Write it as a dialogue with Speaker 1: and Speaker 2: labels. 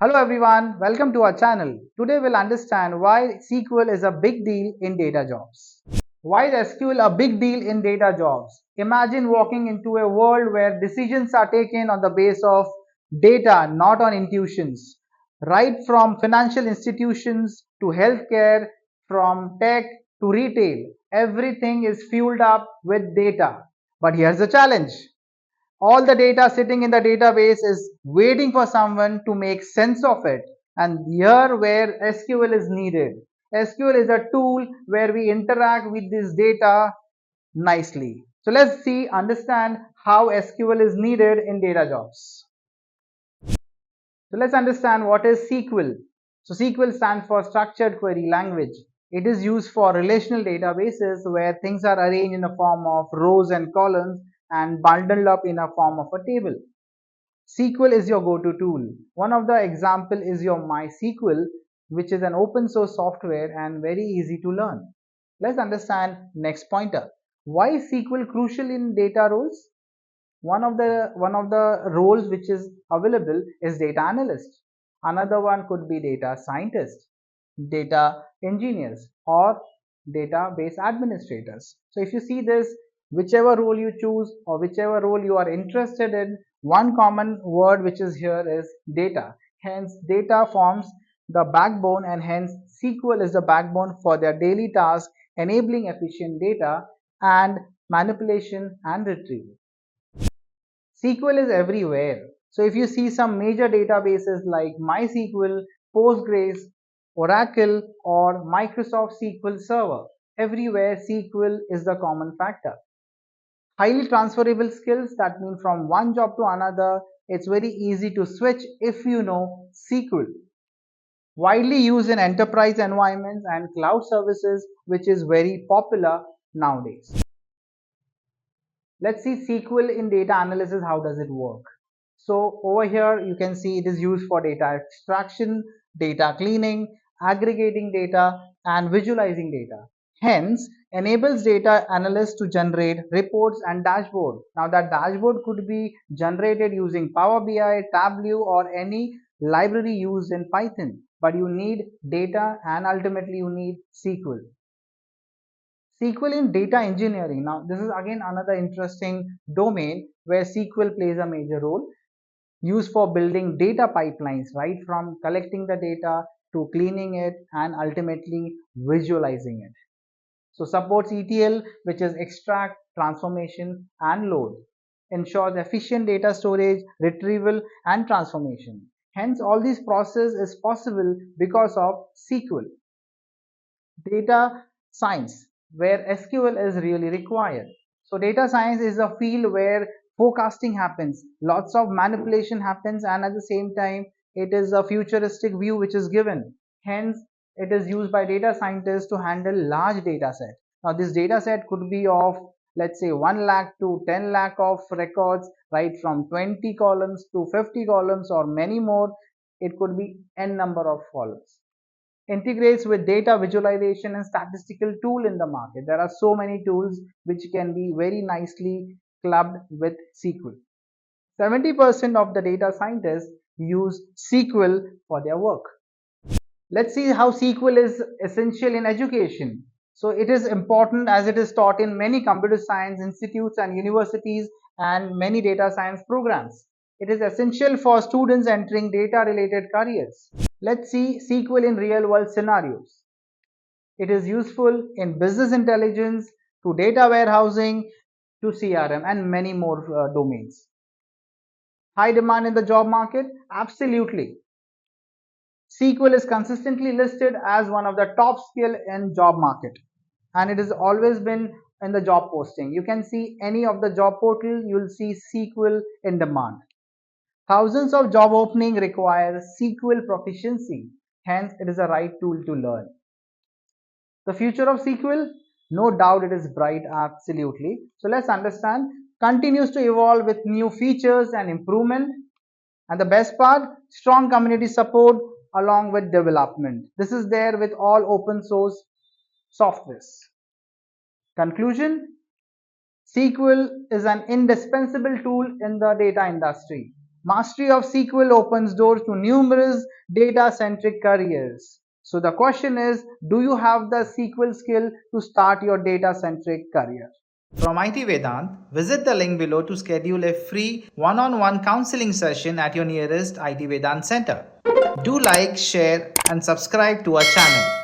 Speaker 1: Hello everyone, welcome to our channel. Today we'll understand why SQL is a big deal in data jobs. Why is SQL a big deal in data jobs? Imagine walking into a world where decisions are taken on the base of data, not on intuitions. Right from financial institutions to healthcare, from tech to retail, everything is fueled up with data. But here's the challenge. All the data sitting in the database is waiting for someone to make sense of it. And here where SQL is needed. SQL is a tool where we interact with this data nicely. So let's see, understand how SQL is needed in data jobs. So let's understand what is SQL. So SQL stands for Structured Query Language. It is used for relational databases where things are arranged in the form of rows and columns and bundled up in a form of a table. SQL is your go-to tool. One of the example is your MySQL, which is an open source software and very easy to learn. Let's understand next pointer. Why is SQL crucial in data roles? One of the roles which is available is data analyst. Another one could be data scientist, data engineers, or database administrators. So if you see this, whichever role you choose or whichever role you are interested in, one common word which is here is data. Hence data forms the backbone, and hence SQL is the backbone for their daily task, enabling efficient data and manipulation and retrieval. SQL is everywhere. So if you see some major databases like MySQL, Postgres, Oracle, or Microsoft SQL Server, everywhere SQL is the common factor. Highly transferable skills, that mean from one job to another, it's very easy to switch if you know SQL. Widely used in enterprise environments and cloud services, which is very popular nowadays. Let's see SQL in data analysis. How does it work? So over here you can see it is used for data extraction, data cleaning, aggregating data, and visualizing data. Hence enables data analysts to generate reports and dashboard. Now that dashboard could be generated using Power BI, Tableau, or any library used in Python. But you need data and ultimately you need SQL. SQL in data engineering. Now, this is again another interesting domain where SQL plays a major role, used for building data pipelines, right from collecting the data to cleaning it and ultimately visualizing it. So, supports ETL, which is extract, transformation, and load. Ensures efficient data storage, retrieval, and transformation. Hence, all these process is possible because of SQL. Data science, where SQL is really required. So data science is a field where forecasting happens, lots of manipulation happens, and at the same time it is a futuristic view which is given. Hence it is used by data scientists to handle large data set. Now this data set could be of, let's say, 1 lakh to 10 lakh of records, right from 20 columns to 50 columns or many more. It could be n number of columns. Integrates with data visualization and statistical tool in the market. There are so many tools which can be very nicely clubbed with SQL. 70% of the data scientists use SQL for their work. Let's see how SQL is essential in education. So it is important as it is taught in many computer science institutes and universities and many data science programs. It is essential for students entering data related careers. Let's see SQL in real world scenarios. It is useful in business intelligence, to data warehousing, to CRM, and many more domains. High demand in the job market? Absolutely. SQL is consistently listed as one of the top skill in job market, and it has always been in the job posting. You can see any of the job portal, you will see SQL in demand. Thousands of job openings require SQL proficiency, hence it is a right tool to learn. The future of SQL? No doubt it is bright, absolutely. So let's understand. Continues to evolve with new features and improvement. And the best part, strong community support along with development. This is there with all open source softwares. Conclusion, SQL is an indispensable tool in the data industry. Mastery of SQL opens doors to numerous data-centric careers. So the question is, do you have the SQL skill to start your data-centric career? From IT Vedant, visit the link below to schedule a free one-on-one counseling session at your nearest IT Vedant center. Do like, share and subscribe to our channel.